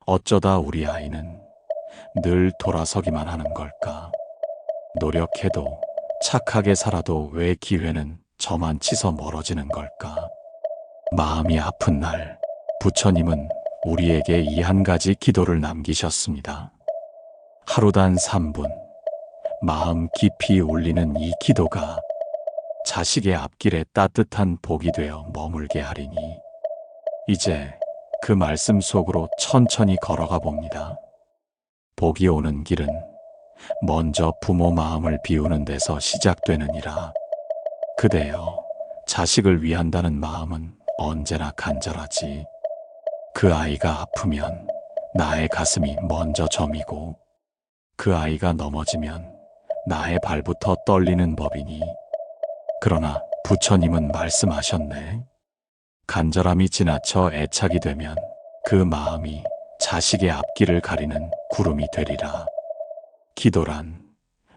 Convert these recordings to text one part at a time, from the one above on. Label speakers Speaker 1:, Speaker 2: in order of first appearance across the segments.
Speaker 1: 어쩌다 우리 아이는 늘 돌아서기만 하는 걸까? 노력해도 착하게 살아도 왜 기회는 저만 치서 멀어지는 걸까? 마음이 아픈 날, 부처님은 우리에게 이 한 가지 기도를 남기셨습니다. 하루단 3분, 마음 깊이 울리는 이 기도가 자식의 앞길에 따뜻한 복이 되어 머물게 하리니, 이제 그 말씀 속으로 천천히 걸어가 봅니다. 복이 오는 길은 먼저 부모 마음을 비우는 데서 시작되느니라. 그대여, 자식을 위한다는 마음은 언제나 간절하지. 그 아이가 아프면 나의 가슴이 먼저 저미고, 그 아이가 넘어지면 나의 발부터 떨리는 법이니. 그러나 부처님은 말씀하셨네. 간절함이 지나쳐 애착이 되면 그 마음이 자식의 앞길을 가리는 구름이 되리라. 기도란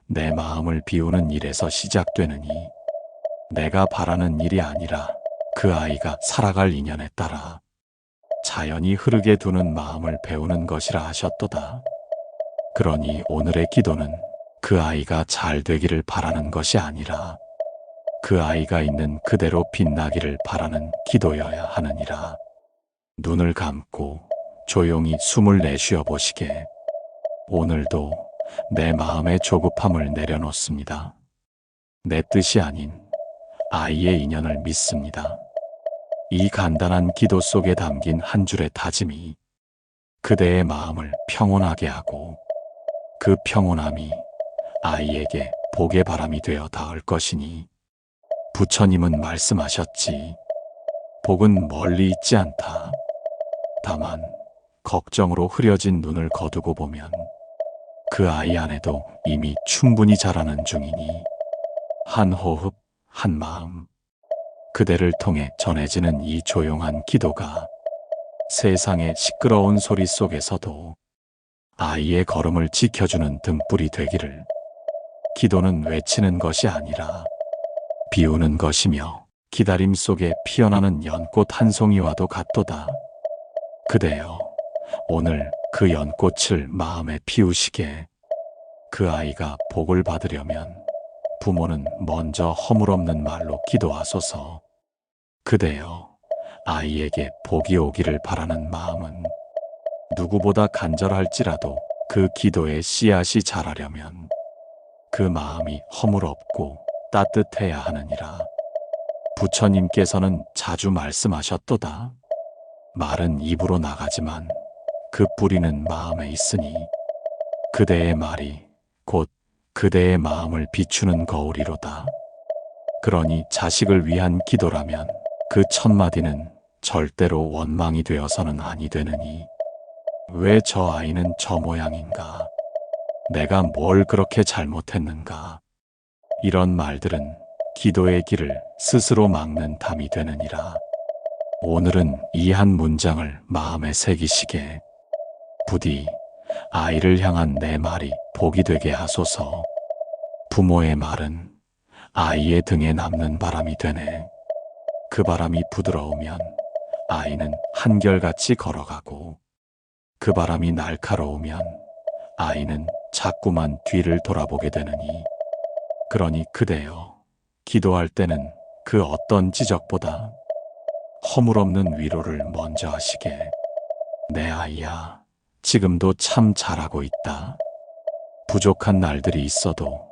Speaker 1: 내 마음을 비우는 일에서 시작되느니, 내가 바라는 일이 아니라 그 아이가 살아갈 인연에 따라 자연히 흐르게 두는 마음을 배우는 것이라 하셨도다. 그러니 오늘의 기도는 그 아이가 잘 되기를 바라는 것이 아니라 그 아이가 있는 그대로 빛나기를 바라는 기도여야 하느니라. 눈을 감고 조용히 숨을 내쉬어 보시게. 오늘도 내 마음의 조급함을 내려놓습니다. 내 뜻이 아닌 아이의 인연을 믿습니다. 이 간단한 기도 속에 담긴 한 줄의 다짐이 그대의 마음을 평온하게 하고, 그 평온함이 아이에게 복의 바람이 되어 닿을 것이니, 부처님은 말씀하셨지. 복은 멀리 있지 않다. 다만 걱정으로 흐려진 눈을 거두고 보면 그 아이 안에도 이미 충분히 자라는 중이니, 한 호흡, 한 마음, 그대를 통해 전해지는 이 조용한 기도가 세상의 시끄러운 소리 속에서도 아이의 걸음을 지켜주는 등불이 되기를. 기도는 외치는 것이 아니라 비우는 것이며, 기다림 속에 피어나는 연꽃 한 송이와도 같도다. 그대여, 오늘 그 연꽃을 마음에 피우시게. 그 아이가 복을 받으려면 부모는 먼저 허물없는 말로 기도하소서. 그대여, 아이에게 복이 오기를 바라는 마음은 누구보다 간절할지라도 그 기도의 씨앗이 자라려면 그 마음이 허물없고 따뜻해야 하느니라. 부처님께서는 자주 말씀하셨도다. 말은 입으로 나가지만 그 뿌리는 마음에 있으니, 그대의 말이 곧 그대의 마음을 비추는 거울이로다. 그러니 자식을 위한 기도라면 그 첫마디는 절대로 원망이 되어서는 아니 되느니, 왜 저 아이는 저 모양인가? 내가 뭘 그렇게 잘못했는가? 이런 말들은 기도의 길을 스스로 막는 담이 되느니라. 오늘은 이 한 문장을 마음에 새기시게. 부디 아이를 향한 내 말이 복이 되게 하소서. 부모의 말은 아이의 등에 남는 바람이 되네. 그 바람이 부드러우면 아이는 한결같이 걸어가고, 그 바람이 날카로우면 아이는 자꾸만 뒤를 돌아보게 되느니, 그러니 그대여, 기도할 때는 그 어떤 지적보다 허물없는 위로를 먼저 하시게. 내 아이야, 지금도 참 잘하고 있다. 부족한 날들이 있어도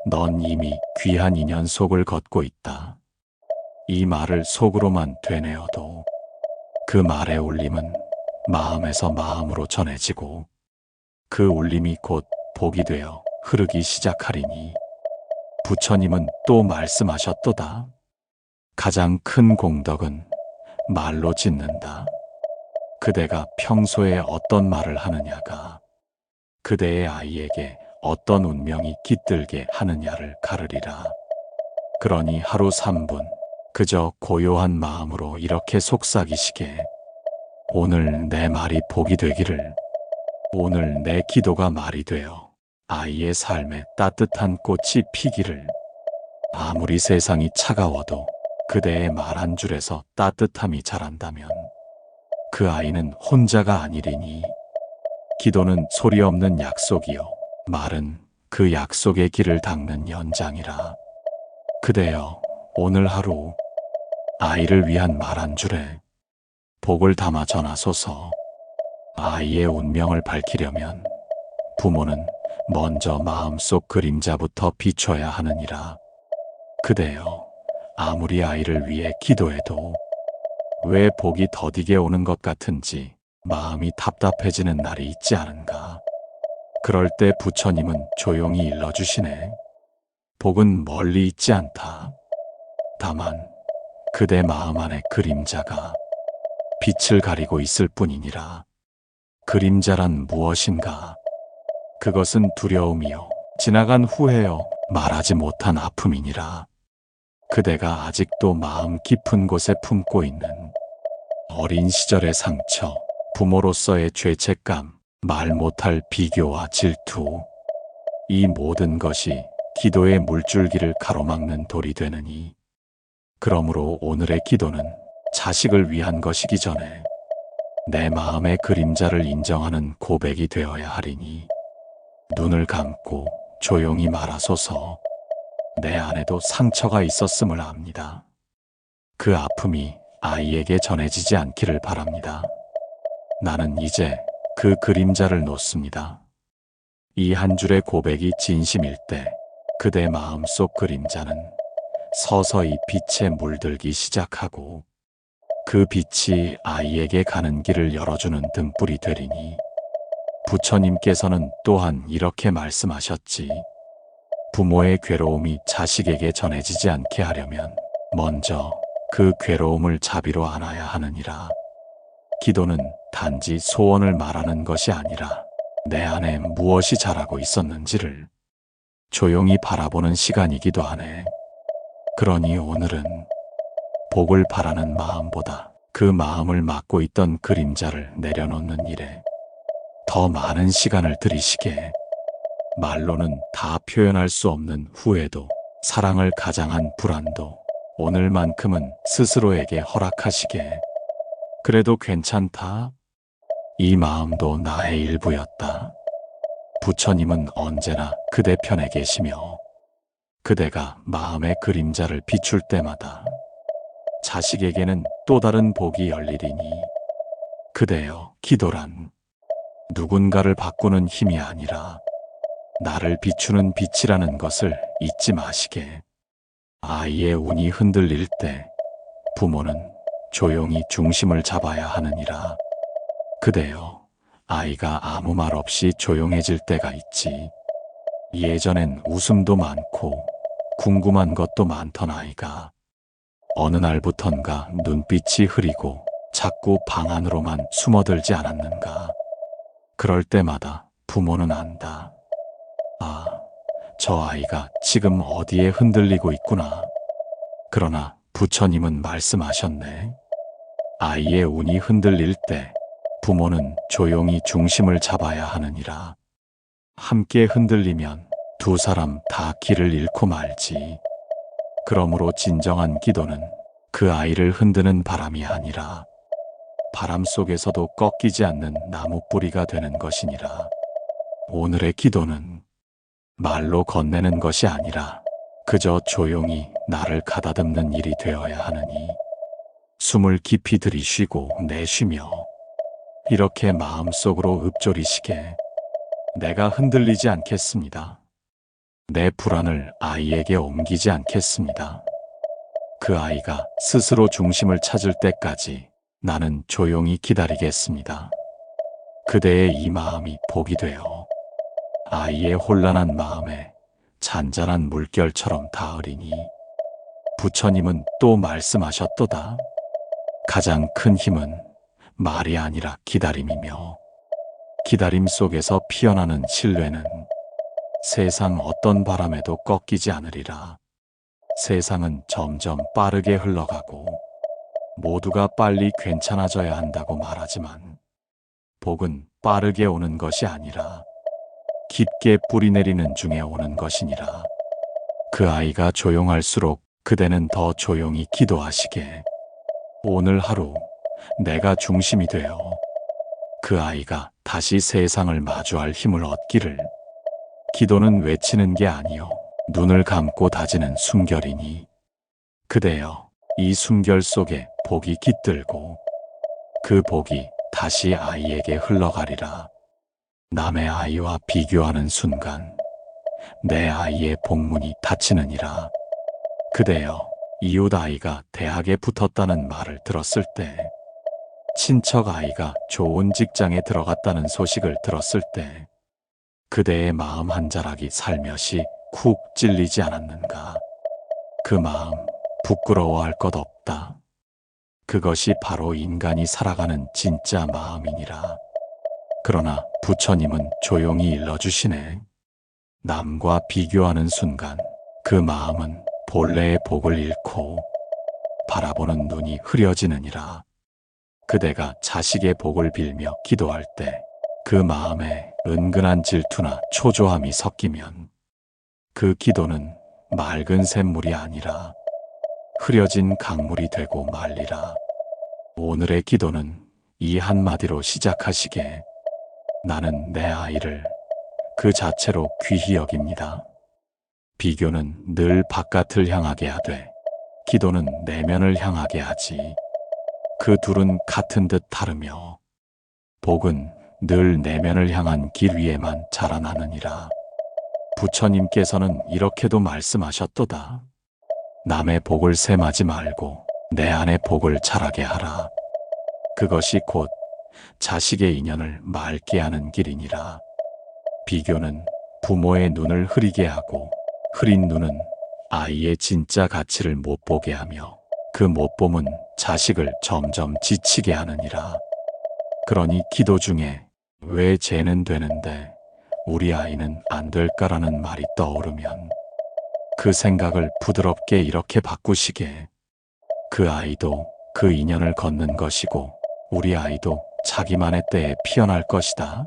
Speaker 1: 넌 이미 귀한 인연 속을 걷고 있다. 이 말을 속으로만 되뇌어도 그 말의 울림은 마음에서 마음으로 전해지고, 그 울림이 곧 복이 되어 흐르기 시작하리니, 부처님은 또 말씀하셨도다. 가장 큰 공덕은 말로 짓는다. 그대가 평소에 어떤 말을 하느냐가 그대의 아이에게 어떤 운명이 깃들게 하느냐를 가르리라. 그러니 하루 3분 그저 고요한 마음으로 이렇게 속삭이시게. 오늘 내 말이 복이 되기를. 오늘 내 기도가 말이 되어 아이의 삶에 따뜻한 꽃이 피기를. 아무리 세상이 차가워도 그대의 말 한 줄에서 따뜻함이 자란다면 그 아이는 혼자가 아니리니 기도는 소리 없는 약속이요. 말은 그 약속의 길을 닦는 연장이라. 그대여, 오늘 하루 아이를 위한 말 한 줄에 복을 담아 전하소서. 아이의 운명을 밝히려면 부모는 먼저 마음속 그림자부터 비춰야 하느니라. 그대여, 아무리 아이를 위해 기도해도 왜 복이 더디게 오는 것 같은지 마음이 답답해지는 날이 있지 않은가. 그럴 때 부처님은 조용히 일러주시네. 복은 멀리 있지 않다. 다만 그대 마음 안의 그림자가 빛을 가리고 있을 뿐이니라. 그림자란 무엇인가? 그것은 두려움이요, 지나간 후회요, 말하지 못한 아픔이니라. 그대가 아직도 마음 깊은 곳에 품고 있는 어린 시절의 상처, 부모로서의 죄책감, 말 못할 비교와 질투, 이 모든 것이 기도의 물줄기를 가로막는 돌이 되느니, 그러므로 오늘의 기도는 자식을 위한 것이기 전에 내 마음의 그림자를 인정하는 고백이 되어야 하리니, 눈을 감고 조용히 말하소서. 내 안에도 상처가 있었음을 압니다. 그 아픔이 아이에게 전해지지 않기를 바랍니다. 나는 이제 그 그림자를 놓습니다. 이 한 줄의 고백이 진심일 때 그대 마음속 그림자는 서서히 빛에 물들기 시작하고, 그 빛이 아이에게 가는 길을 열어주는 등불이 되리니, 부처님께서는 또한 이렇게 말씀하셨지. 부모의 괴로움이 자식에게 전해지지 않게 하려면 먼저 그 괴로움을 자비로 안아야 하느니라. 기도는 단지 소원을 말하는 것이 아니라 내 안에 무엇이 자라고 있었는지를 조용히 바라보는 시간이기도 하네. 그러니 오늘은 복을 바라는 마음보다 그 마음을 막고 있던 그림자를 내려놓는 일에 더 많은 시간을 들이시게. 말로는 다 표현할 수 없는 후회도, 사랑을 가장한 불안도 오늘만큼은 스스로에게 허락하시게. 그래도 괜찮다. 이 마음도 나의 일부였다. 부처님은 언제나 그대 편에 계시며, 그대가 마음의 그림자를 비출 때마다 자식에게는 또 다른 복이 열리리니, 그대여, 기도란 누군가를 바꾸는 힘이 아니라 나를 비추는 빛이라는 것을 잊지 마시게. 아이의 운이 흔들릴 때 부모는 조용히 중심을 잡아야 하느니라. 그대여, 아이가 아무 말 없이 조용해질 때가 있지. 예전엔 웃음도 많고 궁금한 것도 많던 아이가 어느 날부턴가 눈빛이 흐리고 자꾸 방 안으로만 숨어들지 않았는가. 그럴 때마다 부모는 안다. 아, 저 아이가 지금 어디에 흔들리고 있구나. 그러나 부처님은 말씀하셨네. 아이의 운이 흔들릴 때 부모는 조용히 중심을 잡아야 하느니라. 함께 흔들리면 두 사람 다 길을 잃고 말지. 그러므로 진정한 기도는 그 아이를 흔드는 바람이 아니라 바람 속에서도 꺾이지 않는 나무 뿌리가 되는 것이니라. 오늘의 기도는 말로 건네는 것이 아니라 그저 조용히 나를 가다듬는 일이 되어야 하느니, 숨을 깊이 들이쉬고 내쉬며 이렇게 마음속으로 읊조리시게. 내가 흔들리지 않겠습니다. 내 불안을 아이에게 옮기지 않겠습니다. 그 아이가 스스로 중심을 찾을 때까지 나는 조용히 기다리겠습니다. 그대의 이 마음이 복이 되어 아이의 혼란한 마음에 잔잔한 물결처럼 닿으리니, 부처님은 또 말씀하셨도다. 가장 큰 힘은 말이 아니라 기다림이며, 기다림 속에서 피어나는 신뢰는 세상 어떤 바람에도 꺾이지 않으리라. 세상은 점점 빠르게 흘러가고 모두가 빨리 괜찮아져야 한다고 말하지만, 복은 빠르게 오는 것이 아니라 깊게 뿌리내리는 중에 오는 것이니라. 그 아이가 조용할수록 그대는 더 조용히 기도하시게. 오늘 하루 내가 중심이 되어 그 아이가 다시 세상을 마주할 힘을 얻기를. 기도는 외치는 게 아니요 눈을 감고 다지는 숨결이니 그대여 이 숨결 속에 복이 깃들고 그 복이 다시 아이에게 흘러가리라. 남의 아이와 비교하는 순간 내 아이의 복문이 닫히느니라. 그대여 이웃 아이가 대학에 붙었다는 말을 들었을 때, 친척 아이가 좋은 직장에 들어갔다는 소식을 들었을 때 그대의 마음 한 자락이 살며시 쿡 찔리지 않았는가. 그 마음 부끄러워할 것 없다. 그것이 바로 인간이 살아가는 진짜 마음이니라. 그러나 부처님은 조용히 일러주시네. 남과 비교하는 순간 그 마음은 본래의 복을 잃고 바라보는 눈이 흐려지느니라. 그대가 자식의 복을 빌며 기도할 때 그 마음에 은근한 질투나 초조함이 섞이면 그 기도는 맑은 샘물이 아니라 흐려진 강물이 되고 말리라. 오늘의 기도는 이 한마디로 시작하시게. 나는 내 아이를 그 자체로 귀히 여깁니다. 비교는 늘 바깥을 향하게 하되 기도는 내면을 향하게 하지. 그 둘은 같은 듯 다르며 복은 늘 내면을 향한 길 위에만 자라나느니라. 부처님께서는 이렇게도 말씀하셨도다. 남의 복을 셈하지 말고 내 안의 복을 자라게 하라. 그것이 곧 자식의 인연을 맑게 하는 길이니라. 비교는 부모의 눈을 흐리게 하고 흐린 눈은 아이의 진짜 가치를 못 보게 하며 그 못봄은 자식을 점점 지치게 하느니라. 그러니 기도 중에 왜 쟤는 되는데 우리 아이는 안 될까라는 말이 떠오르면 그 생각을 부드럽게 이렇게 바꾸시게. 그 아이도 그 인연을 걷는 것이고 우리 아이도 자기만의 때에 피어날 것이다.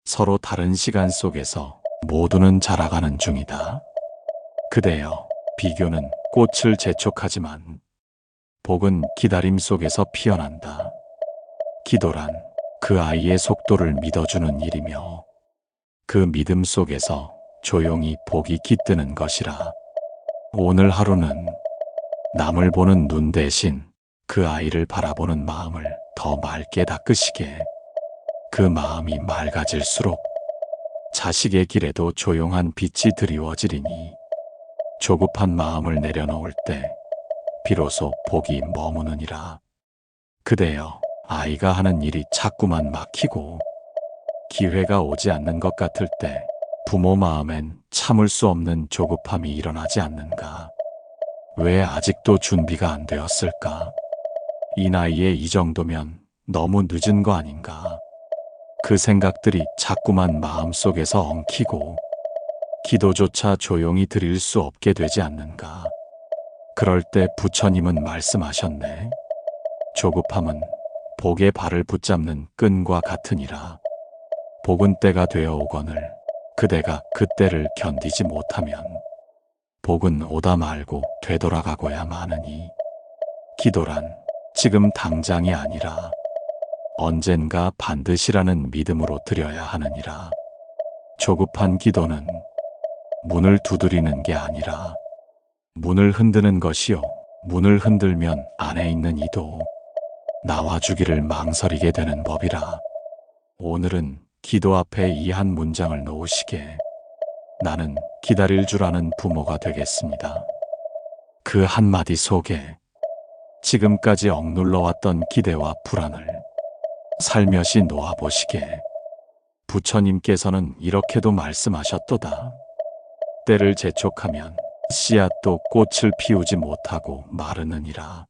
Speaker 1: 서로 다른 시간 속에서 모두는 자라가는 중이다. 그대여, 비교는 꽃을 재촉하지만 복은 기다림 속에서 피어난다. 기도란 그 아이의 속도를 믿어주는 일이며 그 믿음 속에서 조용히 복이 깃드는 것이라. 오늘 하루는 남을 보는 눈 대신 그 아이를 바라보는 마음을 더 맑게 닦으시게. 그 마음이 맑아질수록 자식의 길에도 조용한 빛이 드리워지리니 조급한 마음을 내려놓을 때 비로소 복이 머무느니라. 그대여, 아이가 하는 일이 자꾸만 막히고 기회가 오지 않는 것 같을 때 부모 마음엔 참을 수 없는 조급함이 일어나지 않는가? 왜 아직도 준비가 안 되었을까? 이 나이에 이 정도면 너무 늦은 거 아닌가? 그 생각들이 자꾸만 마음속에서 엉키고 기도조차 조용히 드릴 수 없게 되지 않는가? 그럴 때 부처님은 말씀하셨네. 조급함은 복의 발을 붙잡는 끈과 같으니라. 복은 때가 되어 오거늘 그대가 그 때를 견디지 못하면 복은 오다 말고 되돌아가고야 마느니. 기도란 지금 당장이 아니라 언젠가 반드시라는 믿음으로 드려야 하느니라. 조급한 기도는 문을 두드리는 게 아니라 문을 흔드는 것이요. 문을 흔들면 안에 있는 이도 나와주기를 망설이게 되는 법이라. 오늘은 기도 앞에 이 한 문장을 놓으시게. 나는 기다릴 줄 아는 부모가 되겠습니다. 그 한마디 속에 지금까지 억눌러왔던 기대와 불안을 살며시 놓아보시게. 부처님께서는 이렇게도 말씀하셨도다. 때를 재촉하면 씨앗도 꽃을 피우지 못하고 마르느니라.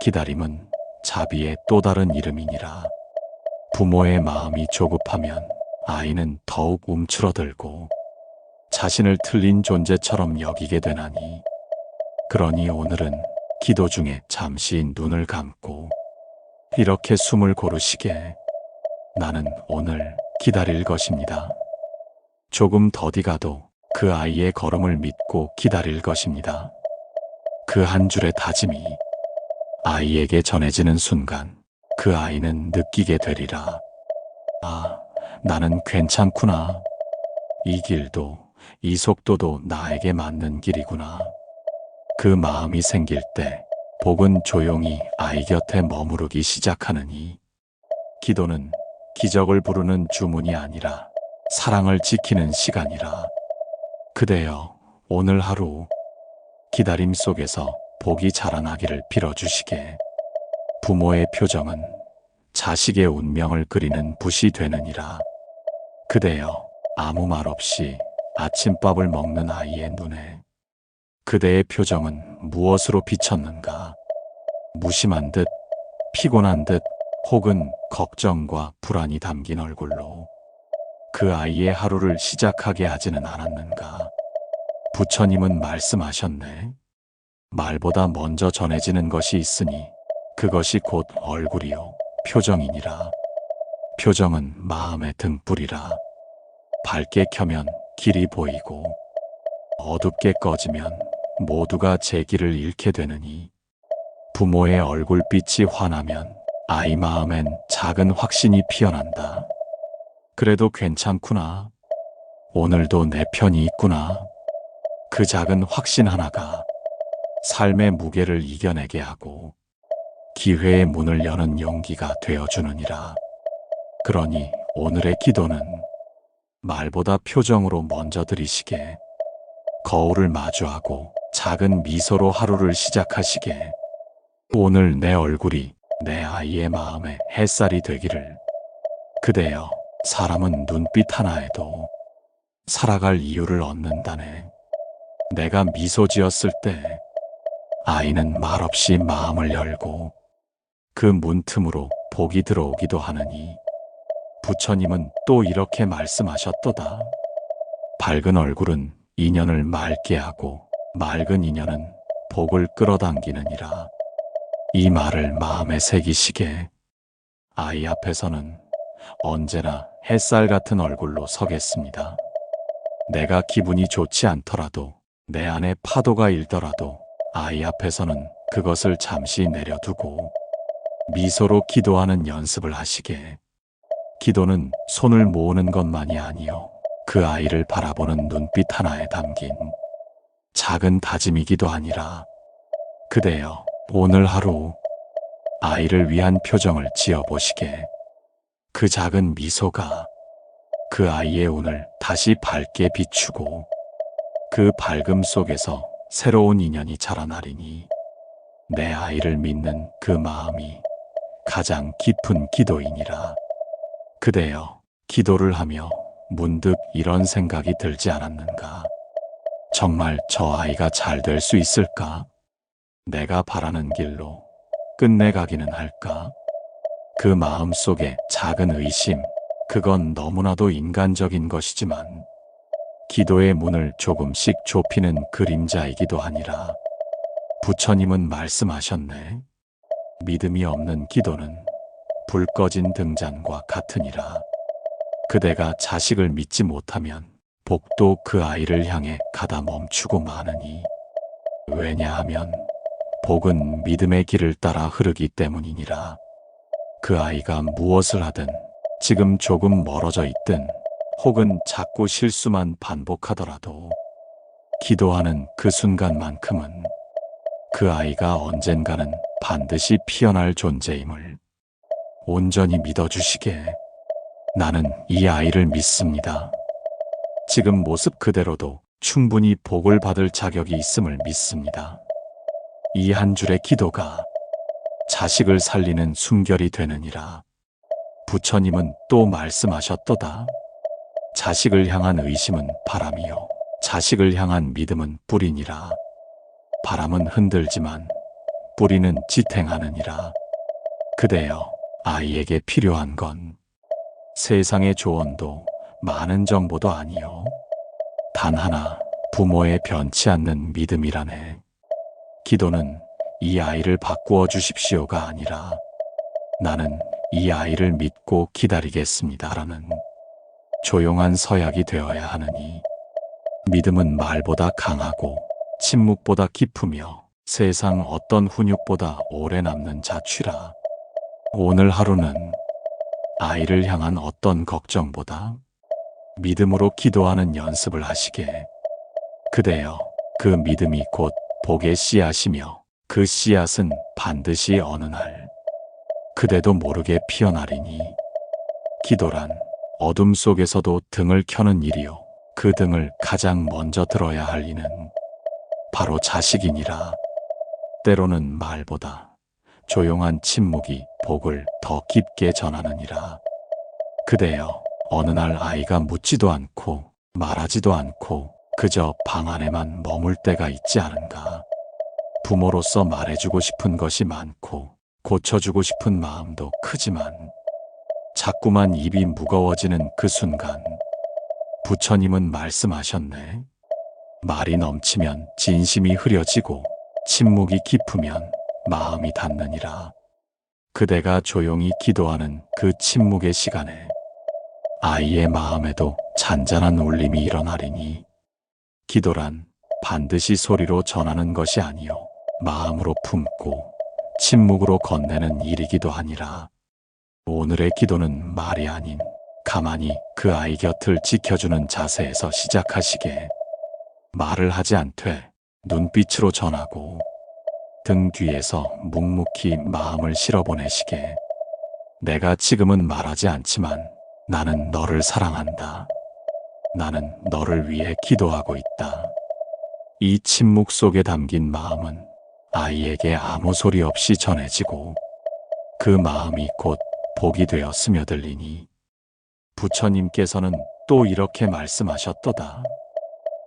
Speaker 1: 기다림은 자비의 또 다른 이름이니라. 부모의 마음이 조급하면 아이는 더욱 움츠러들고 자신을 틀린 존재처럼 여기게 되나니. 그러니 오늘은 기도 중에 잠시 눈을 감고 이렇게 숨을 고르시게. 나는 오늘 기다릴 것입니다. 조금 더디 가도 그 아이의 걸음을 믿고 기다릴 것입니다. 그 한 줄의 다짐이 아이에게 전해지는 순간 그 아이는 느끼게 되리라. 아, 나는 괜찮구나. 이 길도, 이 속도도 나에게 맞는 길이구나. 그 마음이 생길 때, 복은 조용히 아이 곁에 머무르기 시작하느니, 기도는 기적을 부르는 주문이 아니라 사랑을 지키는 시간이라. 그대여, 오늘 하루 기다림 속에서 복이 자라나기를 빌어주시게. 부모의 표정은 자식의 운명을 그리는 붓이 되느니라. 그대여, 아무 말 없이 아침밥을 먹는 아이의 눈에 그대의 표정은 무엇으로 비쳤는가? 무심한 듯, 피곤한 듯, 혹은 걱정과 불안이 담긴 얼굴로 그 아이의 하루를 시작하게 하지는 않았는가? 부처님은 말씀하셨네. 말보다 먼저 전해지는 것이 있으니 그것이 곧 얼굴이요 표정이니라. 표정은 마음의 등불이라. 밝게 켜면 길이 보이고 어둡게 꺼지면 모두가 제 길을 잃게 되느니, 부모의 얼굴빛이 환하면 아이 마음엔 작은 확신이 피어난다. 그래도 괜찮구나. 오늘도 내 편이 있구나. 그 작은 확신 하나가 삶의 무게를 이겨내게 하고 기회의 문을 여는 용기가 되어주느니라. 그러니 오늘의 기도는 말보다 표정으로 먼저 드리시게. 거울을 마주하고 작은 미소로 하루를 시작하시게. 오늘 내 얼굴이 내 아이의 마음에 햇살이 되기를. 그대여, 사람은 눈빛 하나에도 살아갈 이유를 얻는다네. 내가 미소 지었을 때 아이는 말없이 마음을 열고 그 문틈으로 복이 들어오기도 하느니, 부처님은 또 이렇게 말씀하셨도다. 밝은 얼굴은 인연을 맑게 하고 맑은 인연은 복을 끌어당기느니라. 이 말을 마음에 새기시게. 아이 앞에서는 언제나 햇살 같은 얼굴로 서겠습니다. 내가 기분이 좋지 않더라도, 내 안에 파도가 일더라도 아이 앞에서는 그것을 잠시 내려두고 미소로 기도하는 연습을 하시게. 기도는 손을 모으는 것만이 아니요, 그 아이를 바라보는 눈빛 하나에 담긴 작은 다짐이기도 하니라. 그대여, 오늘 하루 아이를 위한 표정을 지어보시게. 그 작은 미소가 그 아이의 운을 다시 밝게 비추고 그 밝음 속에서 새로운 인연이 자라나리니, 내 아이를 믿는 그 마음이 가장 깊은 기도이니라. 그대여, 기도를 하며 문득 이런 생각이 들지 않았는가? 정말 저 아이가 잘 될 수 있을까? 내가 바라는 길로 끝내 가기는 할까? 그 마음 속에 작은 의심, 그건 너무나도 인간적인 것이지만 기도의 문을 조금씩 좁히는 그림자이기도 하니라. 부처님은 말씀하셨네. 믿음이 없는 기도는 불 꺼진 등잔과 같으니라. 그대가 자식을 믿지 못하면 복도 그 아이를 향해 가다 멈추고 마느니, 왜냐하면 복은 믿음의 길을 따라 흐르기 때문이니라. 그 아이가 무엇을 하든, 지금 조금 멀어져 있든 혹은 자꾸 실수만 반복하더라도 기도하는 그 순간만큼은 그 아이가 언젠가는 반드시 피어날 존재임을 온전히 믿어주시게. 나는 이 아이를 믿습니다. 지금 모습 그대로도 충분히 복을 받을 자격이 있음을 믿습니다. 이 한 줄의 기도가 자식을 살리는 순결이 되느니라. 부처님은 또 말씀하셨도다. 자식을 향한 의심은 바람이요, 자식을 향한 믿음은 뿌리니라. 바람은 흔들지만 뿌리는 지탱하느니라. 그대여, 아이에게 필요한 건 세상의 조언도 많은 정보도 아니요, 단 하나, 부모의 변치 않는 믿음이라네. 기도는 이 아이를 바꾸어 주십시오가 아니라, 나는 이 아이를 믿고 기다리겠습니다라는 조용한 서약이 되어야 하느니, 믿음은 말보다 강하고 침묵보다 깊으며 세상 어떤 훈육보다 오래 남는 자취라. 오늘 하루는 아이를 향한 어떤 걱정보다 믿음으로 기도하는 연습을 하시게. 그대여, 그 믿음이 곧 복의 씨앗이며 그 씨앗은 반드시 어느 날 그대도 모르게 피어나리니. 기도란 어둠 속에서도 등을 켜는 일이요, 그 등을 가장 먼저 들어야 할 이는 바로 자식이니라. 때로는 말보다 조용한 침묵이 복을 더 깊게 전하느니라. 그대여, 어느 날 아이가 묻지도 않고 말하지도 않고 그저 방 안에만 머물 때가 있지 않은가. 부모로서 말해주고 싶은 것이 많고 고쳐주고 싶은 마음도 크지만 자꾸만 입이 무거워지는 그 순간 부처님은 말씀하셨네. 말이 넘치면 진심이 흐려지고 침묵이 깊으면 마음이 닿느니라. 그대가 조용히 기도하는 그 침묵의 시간에 아이의 마음에도 잔잔한 울림이 일어나리니. 기도란 반드시 소리로 전하는 것이 아니요, 마음으로 품고 침묵으로 건네는 일이기도 하니라. 오늘의 기도는 말이 아닌 가만히 그 아이 곁을 지켜주는 자세에서 시작하시게. 말을 하지 않되 눈빛으로 전하고 등 뒤에서 묵묵히 마음을 실어보내시게. 내가 지금은 말하지 않지만 나는 너를 사랑한다. 나는 너를 위해 기도하고 있다. 이 침묵 속에 담긴 마음은 아이에게 아무 소리 없이 전해지고 그 마음이 곧 복이 되어 스며들리니. 부처님께서는 또 이렇게 말씀하셨도다.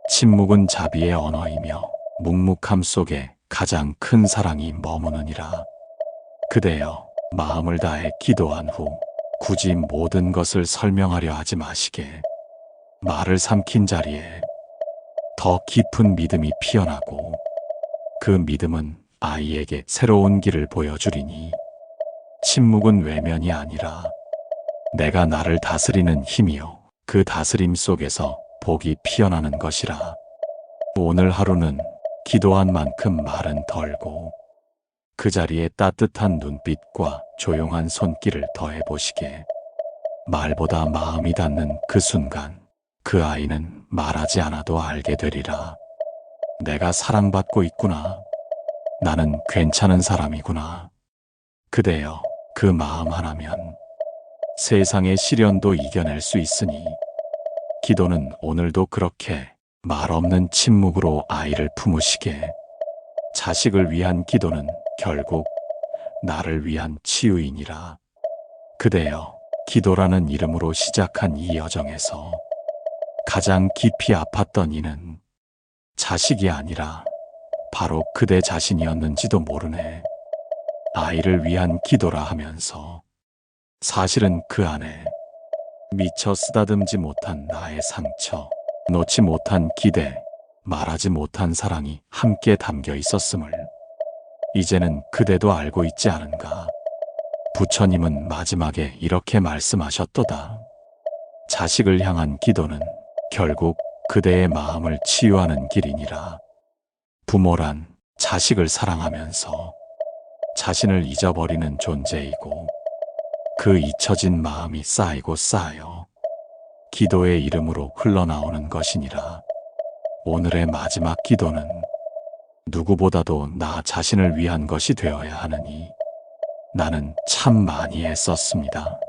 Speaker 1: 침묵은 자비의 언어이며 묵묵함 속에 가장 큰 사랑이 머무느니라. 그대여, 마음을 다해 기도한 후 굳이 모든 것을 설명하려 하지 마시게. 말을 삼킨 자리에 더 깊은 믿음이 피어나고 그 믿음은 아이에게 새로운 길을 보여주리니. 침묵은 외면이 아니라 내가 나를 다스리는 힘이요, 그 다스림 속에서 복이 피어나는 것이라. 오늘 하루는 기도한 만큼 말은 덜고 그 자리에 따뜻한 눈빛과 조용한 손길을 더해보시게. 말보다 마음이 닿는 그 순간 그 아이는 말하지 않아도 알게 되리라. 내가 사랑받고 있구나. 나는 괜찮은 사람이구나. 그대여, 그 마음 하나면 세상의 시련도 이겨낼 수 있으니. 기도는 오늘도 그렇게 말 없는 침묵으로 아이를 품으시게. 자식을 위한 기도는 결국 나를 위한 치유이니라. 그대여, 기도라는 이름으로 시작한 이 여정에서 가장 깊이 아팠던 이는 자식이 아니라 바로 그대 자신이었는지도 모르네. 아이를 위한 기도라 하면서 사실은 그 안에 미처 쓰다듬지 못한 나의 상처, 놓지 못한 기대, 말하지 못한 사랑이 함께 담겨 있었음을 이제는 그대도 알고 있지 않은가. 부처님은 마지막에 이렇게 말씀하셨도다. 자식을 향한 기도는 결국 그대의 마음을 치유하는 길이니라. 부모란 자식을 사랑하면서 자신을 잊어버리는 존재이고 그 잊혀진 마음이 쌓이고 쌓여 기도의 이름으로 흘러나오는 것이니라. 오늘의 마지막 기도는 누구보다도 나 자신을 위한 것이 되어야 하느니. 나는 참 많이 애썼습니다.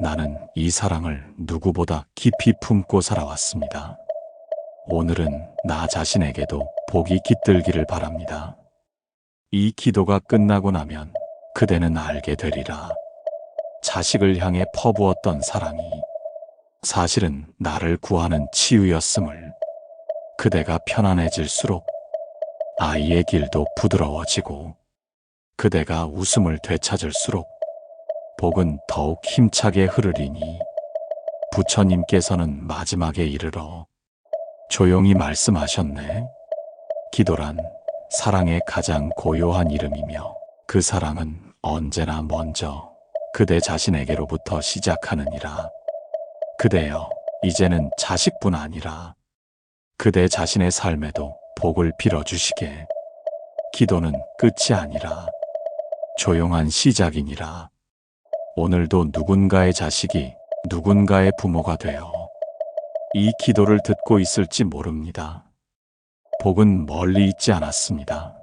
Speaker 1: 나는 이 사랑을 누구보다 깊이 품고 살아왔습니다. 오늘은 나 자신에게도 복이 깃들기를 바랍니다. 이 기도가 끝나고 나면 그대는 알게 되리라. 자식을 향해 퍼부었던 사랑이 사실은 나를 구하는 치유였음을. 그대가 편안해질수록 아이의 길도 부드러워지고 그대가 웃음을 되찾을수록 복은 더욱 힘차게 흐르리니. 부처님께서는 마지막에 이르러 조용히 말씀하셨네. 기도란 사랑의 가장 고요한 이름이며 그 사랑은 언제나 먼저 그대 자신에게로부터 시작하느니라. 그대여, 이제는 자식뿐 아니라 그대 자신의 삶에도 복을 빌어주시게. 기도는 끝이 아니라 조용한 시작이니라. 오늘도 누군가의 자식이 누군가의 부모가 되어 이 기도를 듣고 있을지 모릅니다. 복은 멀리 있지 않았습니다.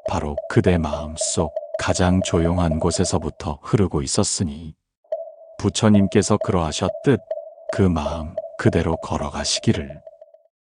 Speaker 1: 바로 그대 마음속 가장 조용한 곳에서부터 흐르고 있었으니 부처님께서 그러하셨듯 그 마음 그대로 걸어가시기를